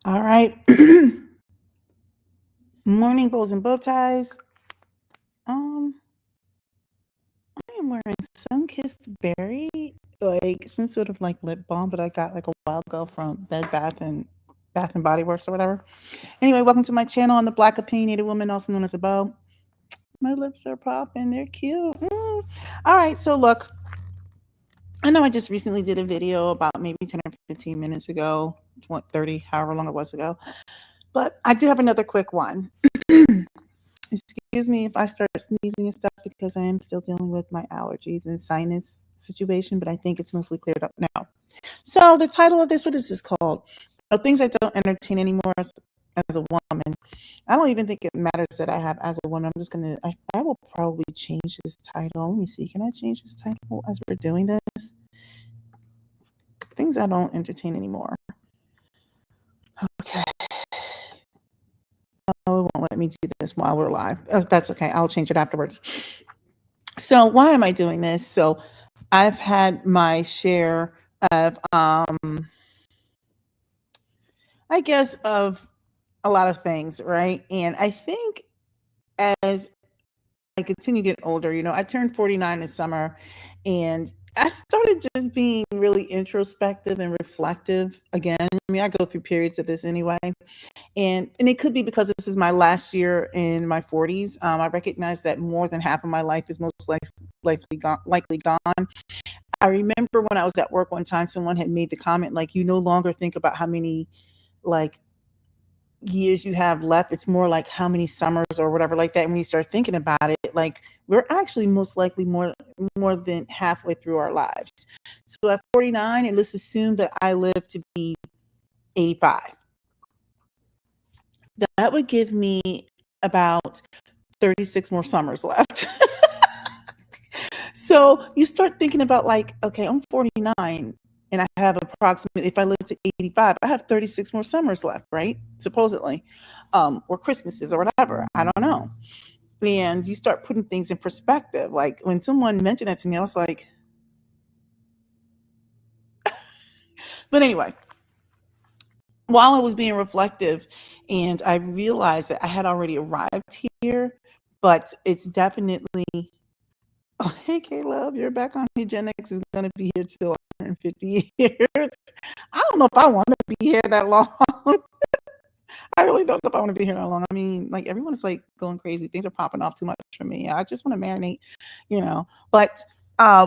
All right. Morning bows and bow ties. Um, I am wearing sun-kissed berry, like some sort of like lip balm, but I got like a while ago from Bath and Body Works or whatever. Anyway, welcome to my channel. I'm the Black Opinionated Woman, also known as a bow. My lips are popping. They're cute. All right. So look, I know I just recently did a video about maybe 10 or 15 minutes ago, 30, however long it was ago. But I do have another quick one. Excuse me if I start sneezing and stuff because I am still dealing with my allergies and sinus situation, but I think it's mostly cleared up now. So the title of this, what is this called? Things I don't entertain anymore as a woman. I don't even think it matters that I have as a woman. I'm just gonna. I will probably change this title. Let me see. Can I change this title as we're doing this? Things I don't entertain anymore. Okay. Oh, it won't let me do this while we're live. That's okay. I'll change it afterwards. So why am I doing this? So I've had my share of I guess of a lot of things, right? And I think as I continue to get older, I turned 49 this summer, and I started just being really introspective and reflective again. I mean, I go through periods of this anyway. And it could be because this is my last year in my 40s. I recognize that more than half of my life is most likely gone. I remember when I was at work one time, someone had made the comment like, you no longer think about how many like years you have left. It's more like how many summers or whatever like that. And when you start thinking about it, like we're actually most likely more than halfway through our lives. So at 49, and let's assume that I live to be 85. That would give me about 36 more summers left. So you start thinking about like, okay, I'm 49 and I have approximately, if I live to 85, I have 36 more summers left, right? Supposedly, or Christmases or whatever. I don't know. And you start putting things in perspective. Like when someone mentioned that to me, I was like, but anyway, while I was being reflective and I realized that I had already arrived here, but it's definitely, oh, hey, Caleb, you're back on Eugenics is going to be here till 150 years. I don't know if I want to be here that long. I really don't know if I want to be here that long. I mean, like everyone is like going crazy. Things are popping off too much for me. I just want to marinate. But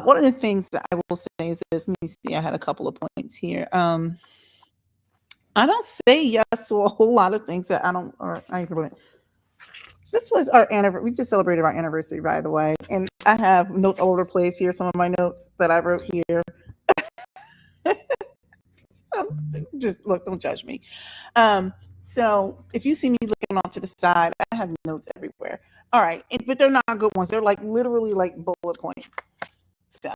one of the things that I will say is this. Let me see. I had a couple of points here. I don't say yes to a whole lot of things that I don't. Or I this was our anniversary. We just celebrated our anniversary, by the way. And I have notes all over the place here. Some of my notes that I wrote here. Just look, don't judge me. So if you see me looking off to the side, I have notes everywhere. All right, but they're not good ones. They're like literally like bullet points. So,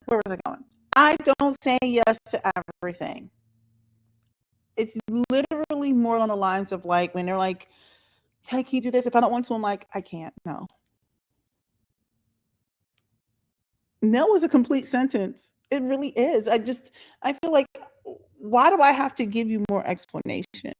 where was I going? I don't say yes to everything. It's literally more on the lines of like when they're like, "Hey, can you do this?" If I don't want to, I'm like, "I can't." No. No is a complete sentence. It really is. I feel like, why do I have to give you more explanation?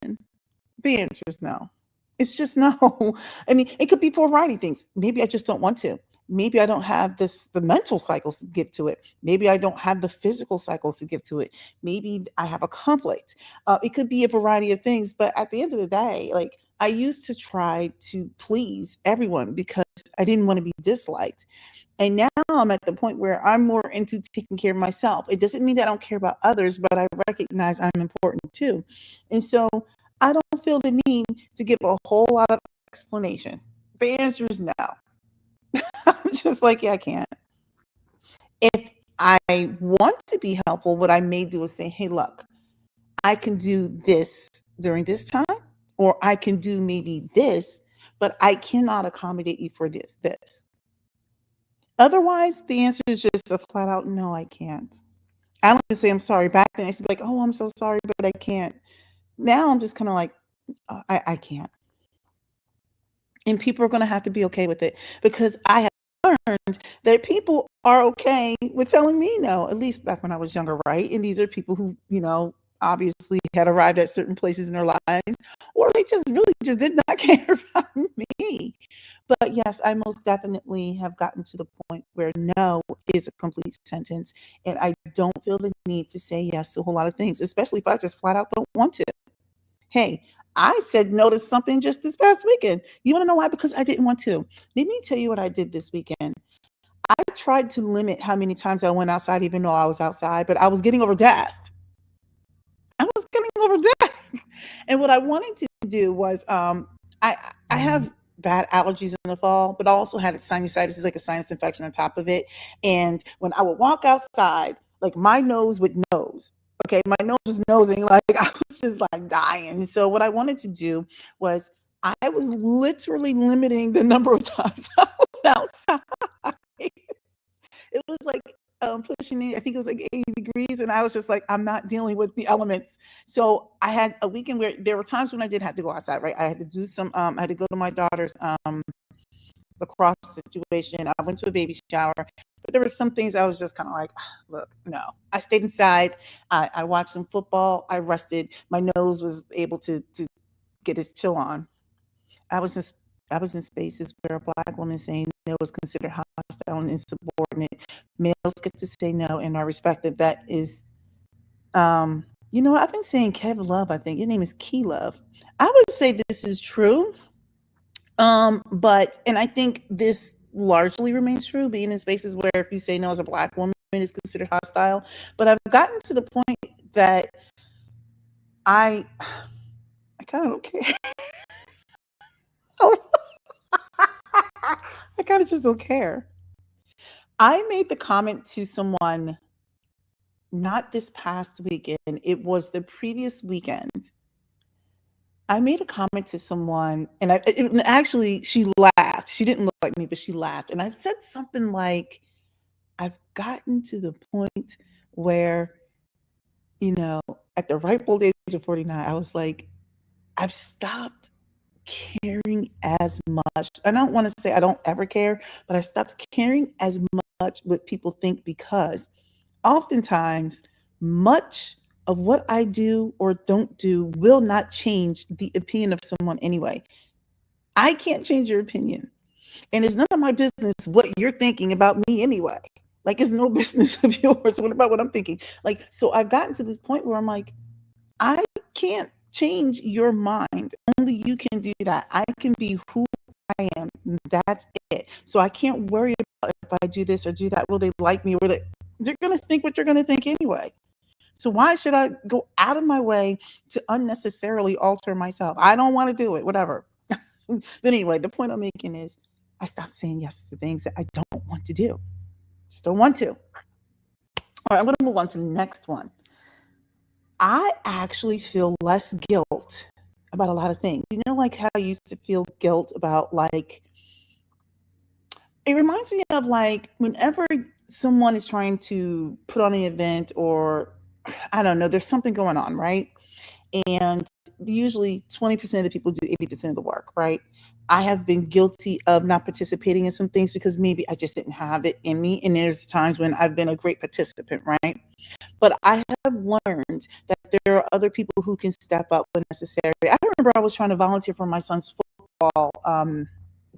The answer is no. It's just no. I mean, it could be for a variety of things. Maybe I just don't want to. Maybe I don't have the mental cycles to give to it. Maybe I don't have the physical cycles to give to it. Maybe I have a conflict. It could be a variety of things. But at the end of the day, like I used to try to please everyone because I didn't want to be disliked. And now I'm at the point where I'm more into taking care of myself. It doesn't mean that I don't care about others, but I recognize I'm important too. And so I don't feel the need to give a whole lot of explanation. The answer is no. I'm just like, yeah, I can't. If I want to be helpful, what I may do is say, hey, look, I can do this during this time, or I can do maybe this, but I cannot accommodate you for this. Otherwise, the answer is just a flat out no, I can't. I don't even say I'm sorry. Back then, I used to be like, oh, I'm so sorry, but I can't. Now I'm just kind of like, I can't. And people are going to have to be okay with it because I have learned that people are okay with telling me no, at least back when I was younger, right? And these are people who, obviously had arrived at certain places in their lives, or they just really just did not care about me. But yes, I most definitely have gotten to the point where no is a complete sentence. And I don't feel the need to say yes to a whole lot of things, especially if I just flat out don't want to. Hey, I said no to something just this past weekend. You want to know why? Because I didn't want to. Let me tell you what I did this weekend. I tried to limit how many times I went outside, even though I was outside, but I was getting over death. I was getting over death. And what I wanted to do was, I have bad allergies in the fall, but I also had sinusitis, it's like a sinus infection on top of it. And when I would walk outside, like my nose would nose. Okay, my nose was nosing, like I was just like dying. So what I wanted to do was I was literally limiting the number of times I went outside. It was like pushing, I think it was like 80 degrees. And I was just like, I'm not dealing with the elements. So I had a weekend where there were times when I did have to go outside, right? I had to do I had to go to my daughter's lacrosse situation. I went to a baby shower. But there were some things I was just kind of like, look, no. I stayed inside. I watched some football. I rested. My nose was able to get its chill on. I was in I was in spaces where a black woman saying no was considered hostile and insubordinate. Males get to say no, and I respect that. That is, I've been saying Kev Love. I think your name is Key Love. I would say this is true, but and I think this largely remains true. Being in spaces where if you say no as a black woman is considered hostile, but I've gotten to the point that I I kind of don't care. I kind of just don't care. I made the comment to someone not this past weekend, it was the previous weekend. I made a comment to someone and actually she laughed. She didn't look like me, but she laughed. And I said something like, I've gotten to the point where, you know, at the ripe old age of 49, I was like, I've stopped caring as much. I don't want to say I don't ever care, but I stopped caring as much what people think because oftentimes much of what I do or don't do will not change the opinion of someone anyway. I can't change your opinion. And it's none of my business what you're thinking about me anyway. Like it's no business of yours. What about what I'm thinking? Like, so I've gotten to this point where I'm like, I can't change your mind. Only you can do that. I can be who I am. That's it. So I can't worry about if I do this or do that. Will they like me? They're going to think what you're going to think anyway. So why should I go out of my way to unnecessarily alter myself? I don't want to do it, whatever. But anyway, the point I'm making is I stopped saying yes to things that I don't want to do. Just don't want to. All right, I'm going to move on to the next one. I actually feel less guilt about a lot of things. You know, like how I used to feel guilt about it reminds me of like whenever someone is trying to put on an event or I don't know, there's something going on, right? And usually 20% of the people do 80% of the work, right? I have been guilty of not participating in some things because maybe I just didn't have it in me. And there's times when I've been a great participant, right? But I have learned that there are other people who can step up when necessary. I remember I was trying to volunteer for my son's football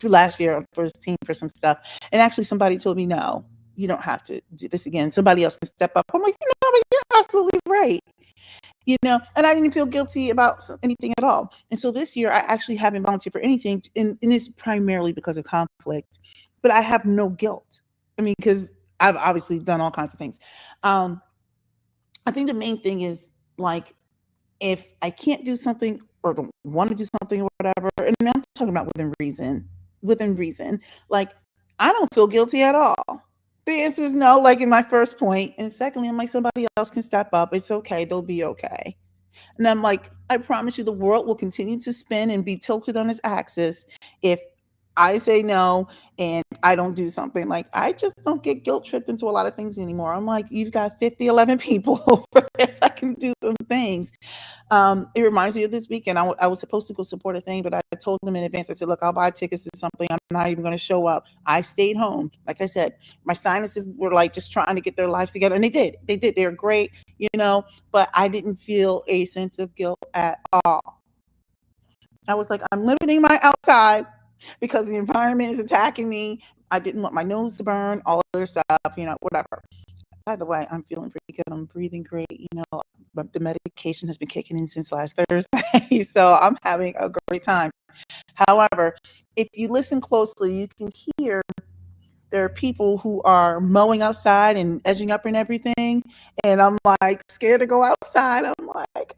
last year for his team for some stuff. And actually somebody told me, no, you don't have to do this again. Somebody else can step up. I'm like, but you're absolutely right. And I didn't feel guilty about anything at all. And so this year I actually haven't volunteered for anything. And it's primarily because of conflict, but I have no guilt. I mean, because I've obviously done all kinds of things. Um, I think the main thing is like if I can't do something or don't want to do something or whatever, and I'm talking about within reason, like I don't feel guilty at all. The answer is no, like in my first point. And secondly, I'm like, somebody else can step up. It's okay. They'll be okay. And I'm like, I promise you the world will continue to spin and be tilted on its axis if I say no and I don't do something. Like, I just don't get guilt tripped into a lot of things anymore. I'm like, you've got 50, 11 people over there that can do some things. It reminds me of this weekend. I was supposed to go support a thing, but I told them in advance. I said, look, I'll buy tickets to something. I'm not even going to show up. I stayed home. Like I said, my sinuses were like just trying to get their lives together. And they did. They did. They're great, but I didn't feel a sense of guilt at all. I was like, I'm limiting my outside because the environment is attacking me. I didn't want my nose to burn, all other stuff, whatever. By the way, I'm feeling pretty good. I'm breathing great. But the medication has been kicking in since last Thursday. So I'm having a great time. However, if you listen closely, you can hear there are people who are mowing outside and edging up and everything. And I'm like scared to go outside. I'm like,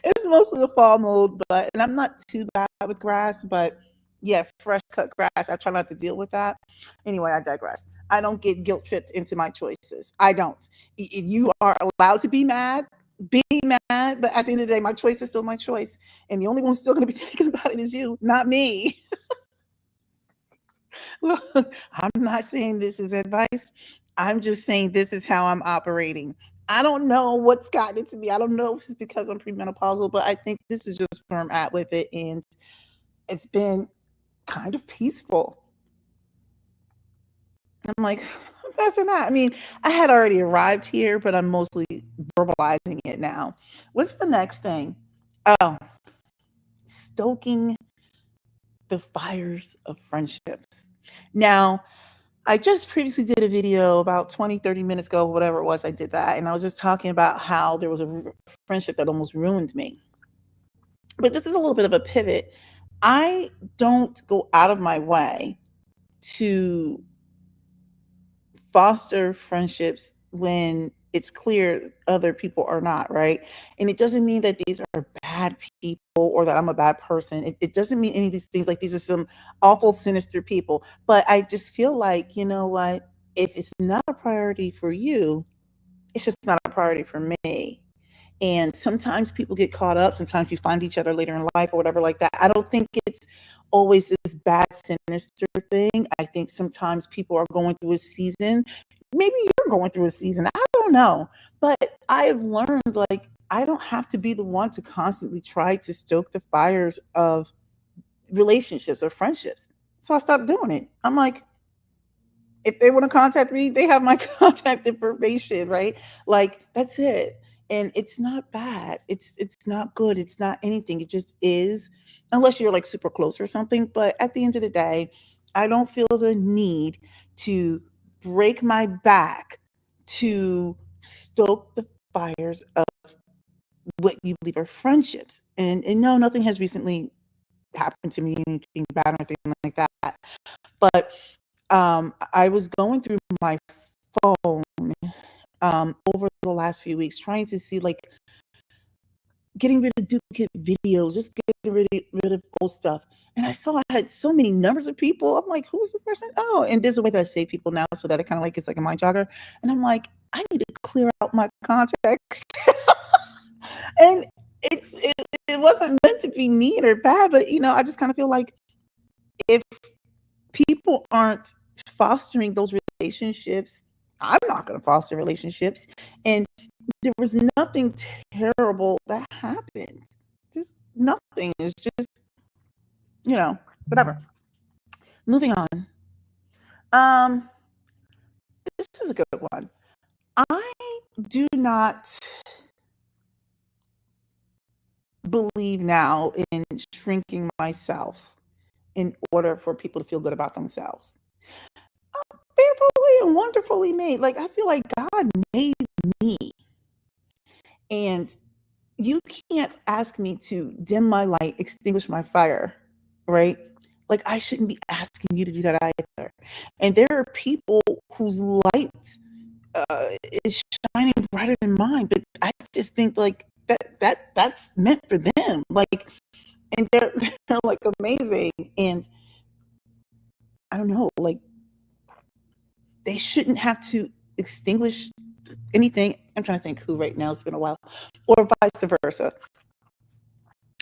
it's mostly the fall mood, and I'm not too bad with grass, but yeah, fresh cut grass. I try not to deal with that. Anyway, I digress. I don't get guilt tripped into my choices. I don't. You are allowed to be mad, but at the end of the day, my choice is still my choice. And the only one still going to be thinking about it is you, not me. Look, I'm not saying this is advice. I'm just saying this is how I'm operating. I don't know what's gotten into me. I don't know if it's because I'm premenopausal, but I think this is just where I'm at with it. And it's been kind of peaceful. I'm like, imagine that. I mean, I had already arrived here, but I'm mostly verbalizing it now. What's the next thing? Oh, stoking the fires of friendships. Now, I just previously did a video about 20, 30 minutes ago, whatever it was, I did that. And I was just talking about how there was a friendship that almost ruined me. But this is a little bit of a pivot. I don't go out of my way to foster friendships when it's clear other people are not, right? And it doesn't mean that these are bad people or that I'm a bad person. It doesn't mean any of these things like these are some awful, sinister people. But I just feel like, you know what? If it's not a priority for you, it's just not a priority for me. And sometimes people get caught up. Sometimes you find each other later in life or whatever like that. I don't think it's always this bad, sinister thing. I think sometimes people are going through a season. Maybe you're going through a season. I don't know. But I've learned like I don't have to be the one to constantly try to stoke the fires of relationships or friendships. So I stopped doing it. I'm like, if they want to contact me, they have my contact information, right? Like that's it. And it's not bad. It's not good. It's not anything. It just is, unless you're like super close or something. But at the end of the day, I don't feel the need to break my back to stoke the fires of what you believe are friendships. And no, nothing has recently happened to me, anything bad or anything like that. But I was going through my phone over the last few weeks, trying to see like getting rid of duplicate videos, just getting rid of old stuff. And I saw I had so many numbers of people. I'm like, who is this person? Oh, and there's a way that I save people now so that it kind of like it's like a mind jogger. And I'm like, I need to clear out my contacts. And it wasn't meant to be mean or bad, but I just kind of feel like if people aren't fostering those relationships, I'm not going to foster relationships. And there was nothing terrible that happened. Just nothing. It's just, whatever. Moving on. This is a good one. I do not believe now in shrinking myself in order for people to feel good about themselves. I'm fearfully and wonderfully made. Like I feel like God made me. And you can't ask me to dim my light, extinguish my fire, right? Like I shouldn't be asking you to do that either. And there are people whose light is shining brighter than mine, but I just think like that's meant for them. Like, and they're like amazing, and I don't know, like they shouldn't have to extinguish anything. I'm trying to think who right now. It's been a while, or vice versa.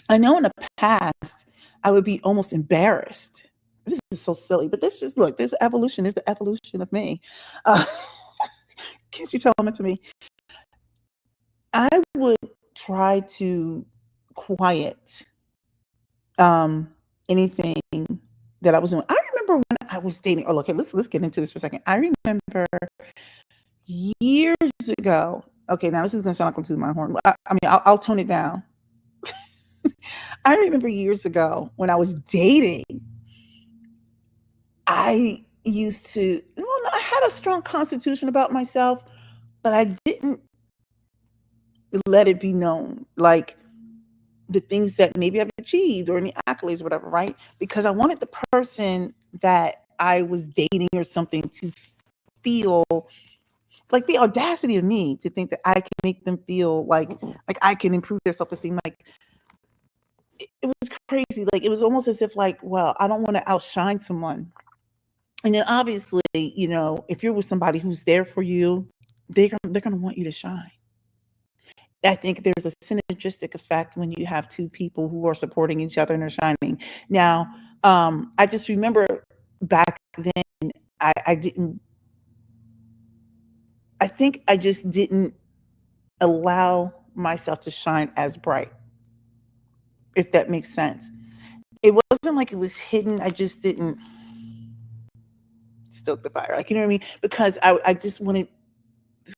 I know in the past I would be almost embarrassed this is so silly, but this just look, this evolution is the evolution of me. Uh, can't you tell it to me? I would try to quiet um anything that I was doing. I remember when I was dating. Oh, okay, let's get into this for a second. I remember years ago. Okay, now this is gonna sound like I'm tooting my horn. I mean, I'll tone it down. I remember years ago when I was dating, I used to, well, no, I had a strong constitution about myself, but I didn't let it be known. Like the things that maybe I've achieved or any accolades or whatever, right? Because I wanted the person that I was dating or something to feel like the audacity of me to think that I can make them feel like I can improve their self-esteem. Like it was crazy. Like it was almost as if like, well, I don't want to outshine someone. And then obviously, if you're with somebody who's there for you, they're gonna want you to shine. I think there's a synergistic effect when you have two people who are supporting each other and are shining. Now, I just remember back then, I didn't. I think I just didn't allow myself to shine as bright, if that makes sense. It wasn't like it was hidden. I just didn't stoke the fire, like you know what I mean? Because I just wanted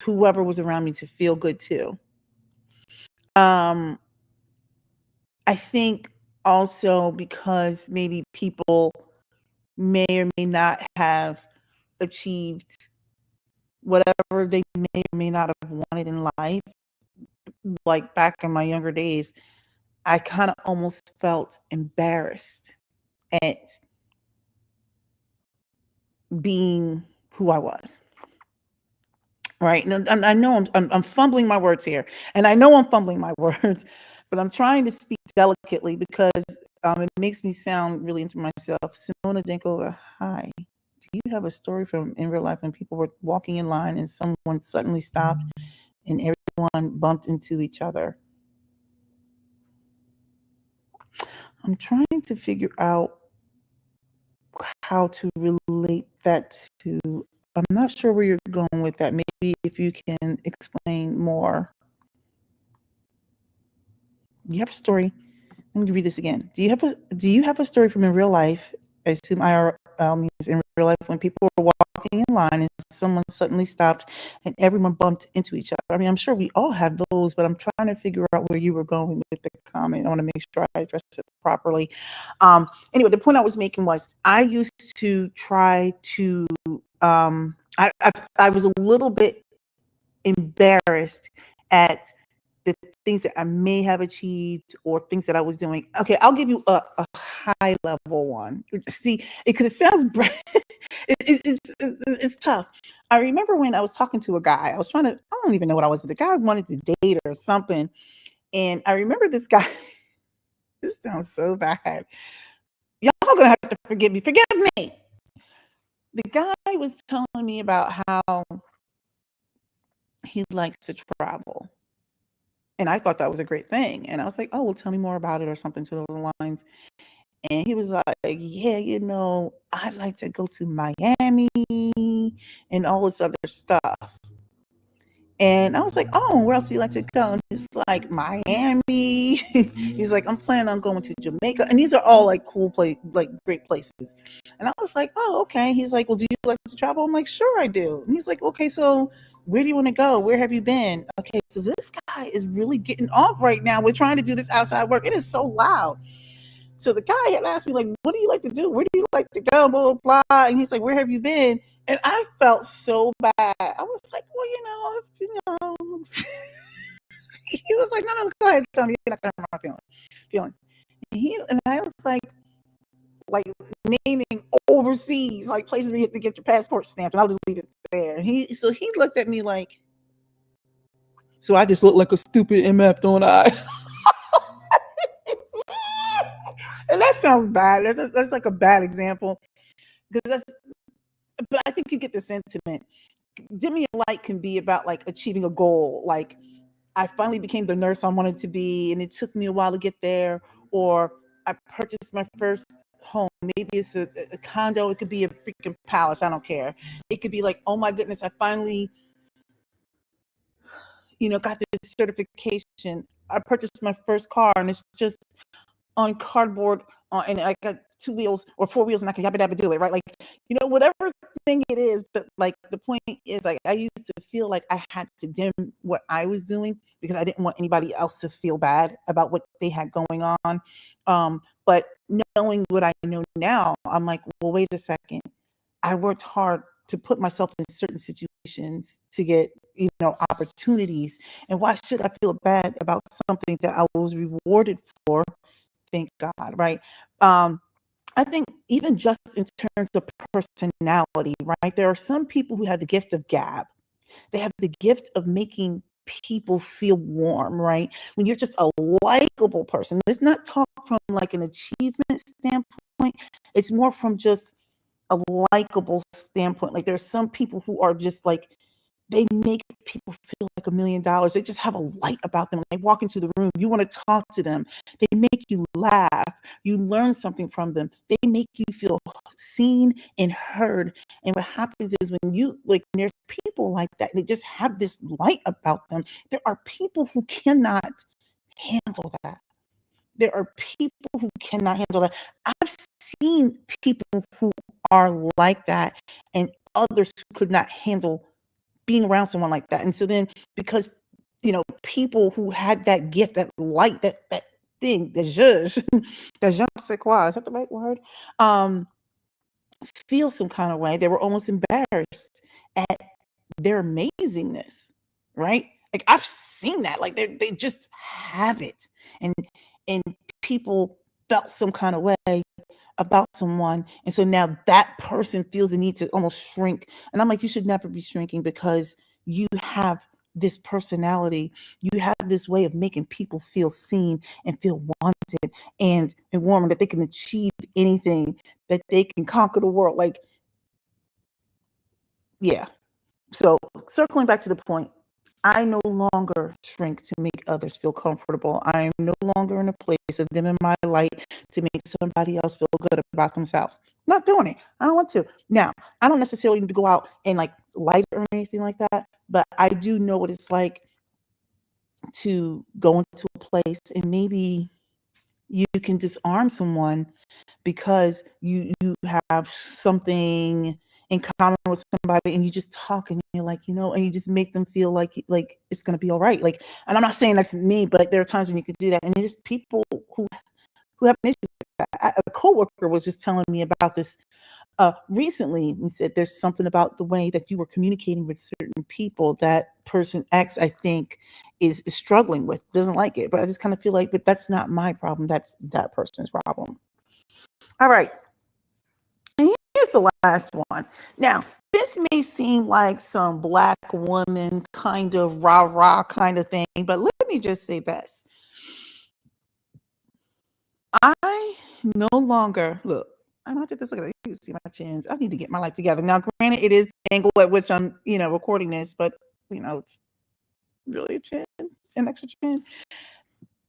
whoever was around me to feel good too. Um, I think also because maybe people may or may not have achieved whatever they may or may not have wanted in life. Like back in my younger days, I kind of almost felt embarrassed at being who I was. Right. And I know I'm fumbling my words here, and I know I'm fumbling my words, but I'm trying to speak delicately because it makes me sound really into myself. Simona Dinkova, hi. Do you have a story from in real life when people were walking in line and someone suddenly stopped and everyone bumped into each other? I'm trying to figure out how to relate that to. I'm not sure where you're going with that. Maybe if you can explain more. You have a story. Let me read this again. Do you have a story from in real life? I assume IRL means in real life when people were walking in line and someone suddenly stopped and everyone bumped into each other. I mean, I'm sure we all have those, but I'm trying to figure out where you were going with the comment. I want to make sure I address it properly. Anyway, the point I was making was I used to try to. I was a little bit embarrassed at the things that I may have achieved or things that I was doing. Okay, I'll give you a high level one. See, because it sounds it's tough. I remember when I was talking to a guy. I was trying to. I don't even know what I was, but the guy wanted to date or something. And I remember this guy. This sounds so bad. Y'all gonna have to forgive me. Forgive me. The guy was telling me about how he likes to travel. And I thought that was a great thing. And I was like, oh, well, tell me more about it or something to those lines. And he was like, yeah, I'd like to go to Miami and all this other stuff. And I was like, oh, where else do you like to go? And he's like, Miami. He's like, I'm planning on going to Jamaica. And these are all like cool like great places. And I was like, oh, okay. He's like, well, do you like to travel? I'm like, sure I do. And he's like, okay, so where do you want to go? Where have you been? Okay, so this guy is really getting off right now. We're trying to do this outside work. It is so loud. So the guy had asked me, like, what do you like to do? Where do you like to go? Blah, blah, blah. And he's like, where have you been? And I felt so bad. I was like, well, he was like, no, go ahead, tell me. You're not going to hurt my feelings. And I was like naming overseas, like places where you have to get your passport stamped. And I'll just leave it there. And so he looked at me like, so I just look like a stupid MF, don't I? And that sounds bad. That's like a bad example. Because but I think you get the sentiment. Dimming a light can be about like achieving a goal. Like I finally became the nurse I wanted to be, and it took me a while to get there. Or I purchased my first home. Maybe it's a condo. It could be a freaking palace. I don't care. It could be like, oh my goodness, I finally, got this certification. I purchased my first car, and it's just on cardboard, and I got two wheels or four wheels, and I can yabba dabba do it, right? Like, whatever thing it is. But like the point is, like, I used to feel like I had to dim what I was doing because I didn't want anybody else to feel bad about what they had going on. But knowing what I know now, I'm like, well, wait a second. I worked hard to put myself in certain situations to get, opportunities. And why should I feel bad about something that I was rewarded for? Thank God, right? Um, I think even just in terms of personality, right? There are some people who have the gift of gab. They have the gift of making people feel warm, right? When you're just a likable person, it's not talk from like an achievement standpoint. It's more from just a likable standpoint. Like there's some people who are just like they make people feel like $1,000,000. They just have a light about them. When they walk into the room, you want to talk to them. They make you laugh. You learn something from them. They make you feel seen and heard. And what happens is when there's people like that, they just have this light about them. There are people who cannot handle that. There are people who cannot handle that. I've seen people who are like that and others who could not handle being around someone like that. And so then because people who had that gift, that light, that thing, the zhuzh, the je ne sais quoi, is that the right word? Um, feel some kind of way. They were almost embarrassed at their amazingness, right? Like I've seen that. Like they just have it. And people felt some kind of way about someone. And so now that person feels the need to almost shrink. And I'm like, you should never be shrinking because you have this personality. You have this way of making people feel seen and feel wanted and warm, that they can achieve anything, that they can conquer the world. Like, yeah. So circling back to the point, I no longer shrink to make others feel comfortable. I am no longer in a place of dimming my light to make somebody else feel good about themselves. Not doing it. I don't want to. Now, I don't necessarily need to go out and like light or anything like that, but I do know what it's like to go into a place and maybe you can disarm someone because you have something in common with somebody and you just talk and you're like, and you just make them feel like it's gonna be all right. Like, and I'm not saying that's me, but there are times when you could do that. And there's people who have an issue with that. A coworker was just telling me about this recently. He said there's something about the way that you were communicating with certain people that person X, I think, is struggling with, doesn't like it. But I just kind of feel like, but that's not my problem. That's that person's problem. All right. And here's the last one. Now, this may seem like some black woman kind of rah rah kind of thing, but let me just say this. I no longer look. I don't think this. Look at it. You can see my chins. I need to get my life together. Now, granted, it is the angle at which I'm, recording this, but it's really a chin, an extra chin.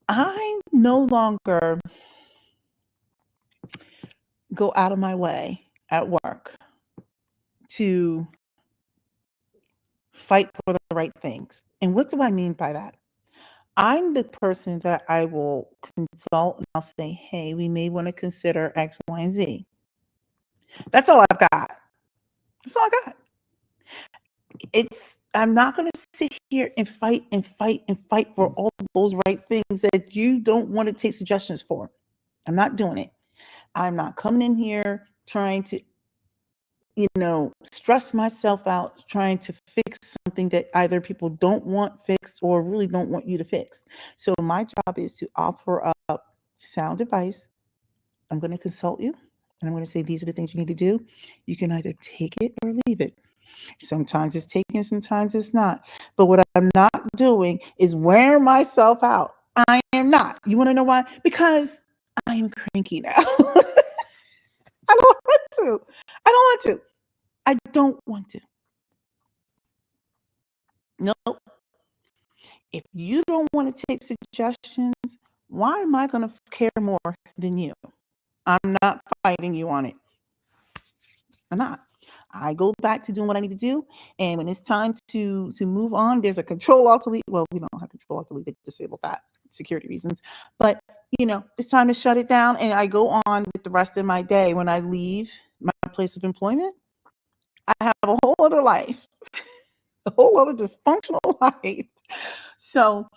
I no longer go out of my way at work to fight for the right things. And what do I mean by that? I'm the person that I will consult and I'll say, hey, we may want to consider X, Y, and Z. That's all I've got. That's all I got. I'm not going to sit here and fight and fight and fight for all those right things that you don't want to take suggestions for. I'm not doing it. I'm not coming in here trying to, stress myself out trying to fix something that either people don't want fixed or really don't want you to fix. So my job is to offer up sound advice. I'm going to consult you and I'm going to say, these are the things you need to do. You can either take it or leave it. Sometimes it's taken, sometimes it's not. But what I'm not doing is wearing myself out. I am not. You want to know why? Because I am cranky now. I don't want to. I don't want to. I don't want to. Nope. If you don't want to take suggestions, why am I going to care more than you? I'm not fighting you on it. I'm not. I go back to doing what I need to do, and when it's time to move on, there's a control alt delete. Well, we don't have control alt delete; they disabled that security reasons. But it's time to shut it down, and I go on with the rest of my day. When I leave my place of employment, I have a whole other life, a whole other dysfunctional life. So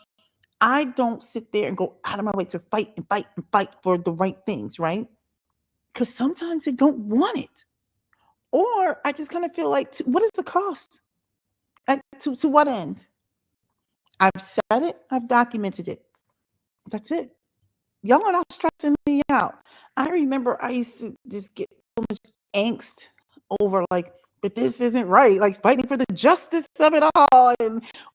I don't sit there and go out of my way to fight and fight and fight for the right things, right? Because sometimes they don't want it. Or I just kind of feel like, what is the cost? To what end? I've said it, I've documented it. That's it. Y'all are not stressing me out. I remember I used to just get so much angst over like, but this isn't right. Like fighting for the justice of it all,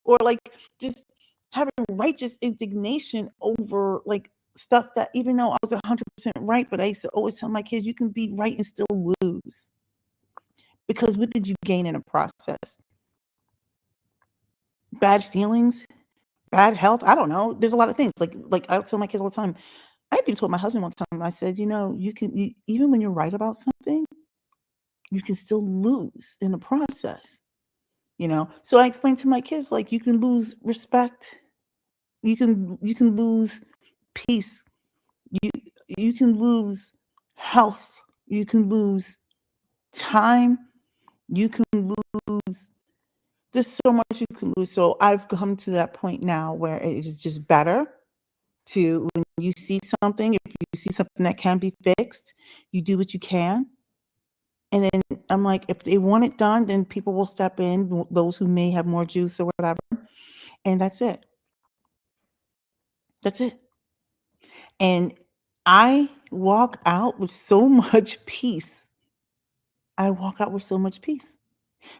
or like just having righteous indignation over like stuff that even though I was 100% right, but I used to always tell my kids, you can be right and still lose. Because what did you gain in a process? Bad feelings, bad health. I don't know. There's a lot of things. Like I tell my kids all the time. I even told my husband one time. I said, even when you're right about something, you can still lose in the process. So I explained to my kids like you can lose respect, you can lose peace, you you can lose health, you can lose time, you can lose. There's so much you can lose. So I've come to that point now where it is just better to, when you see something, if you see something that can be fixed, you do what you can. And then I'm like, if they want it done, then people will step in, those who may have more juice or whatever. And that's it. That's it. And I walk out with so much peace. I walk out with so much peace.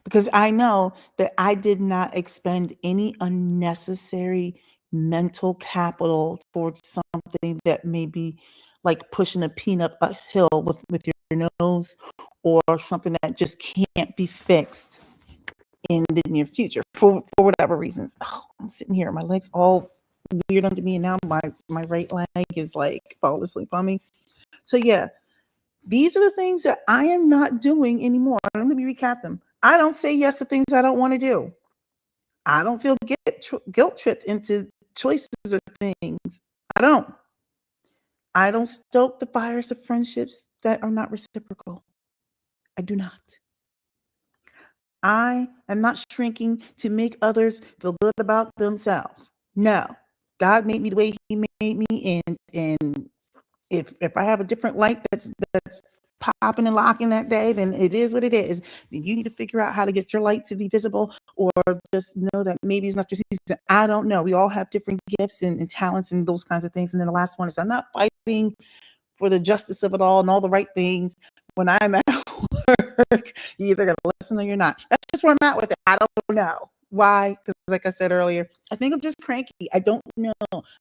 Because I know that I did not expend any unnecessary mental capital towards something that may be like pushing a peanut uphill with your nose, or something that just can't be fixed in the near future for whatever reasons. Oh, I'm sitting here, my legs all weird under me, and now my right leg is like falling asleep on me. So yeah, these are the things that I am not doing anymore. Let me recap them. I don't say yes to things I don't want to do. I don't feel guilt tripped into choices or things. I don't. I don't stoke the fires of friendships that are not reciprocal. I do not. I am not shrinking to make others feel good about themselves. No. God made me the way He made me, and if I have a different light that's popping and locking that day, then it is what it is. Then you need to figure out how to get your light to be visible, or just know that maybe it's not your season. I don't know. We all have different gifts and talents and those kinds of things. And then the last one is, I'm not fighting for the justice of it all and all the right things when I'm at work. You either got to listen or you're not. That's just where I'm at with it. I don't know why, because like I said earlier, I think I'm just cranky. I don't know.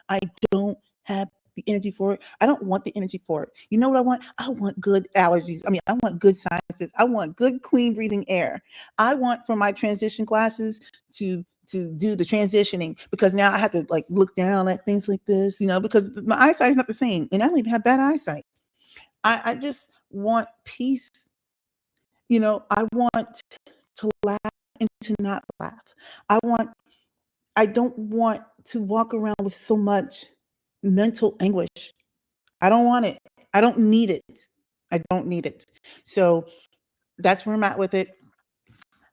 I don't have the energy for it. I don't want the energy for it. You know what I want? I want good allergies. I want good sinuses. I want good, clean breathing air. I want for my transition classes to do the transitioning, because now I have to like look down at things like this, because my eyesight is not the same, and I don't even have bad eyesight. I just want peace. I want to laugh and to not laugh. I don't want to walk around with so much mental anguish. I don't want it. I don't need it. I don't need it. So that's where I'm at with it.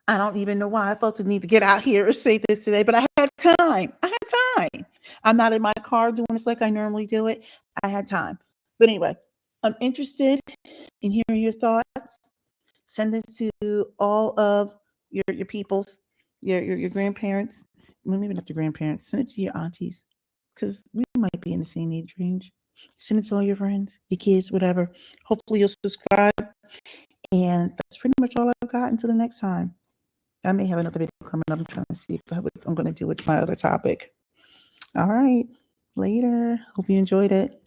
I don't even know why I felt the need to get out here and say this today, but I had time. I had time. I'm not in my car doing this like I normally do it. I had time. But anyway, I'm interested in hearing your thoughts. Send this to all of your peoples, your grandparents. Well, maybe not your grandparents. Send it to your aunties, because we might be in the same age range. Send it to all your friends, your kids, whatever. Hopefully you'll subscribe. And that's pretty much all I've got until the next time. I may have another video coming up. I'm trying to see what I'm going to do with my other topic. All right. Later. Hope you enjoyed it.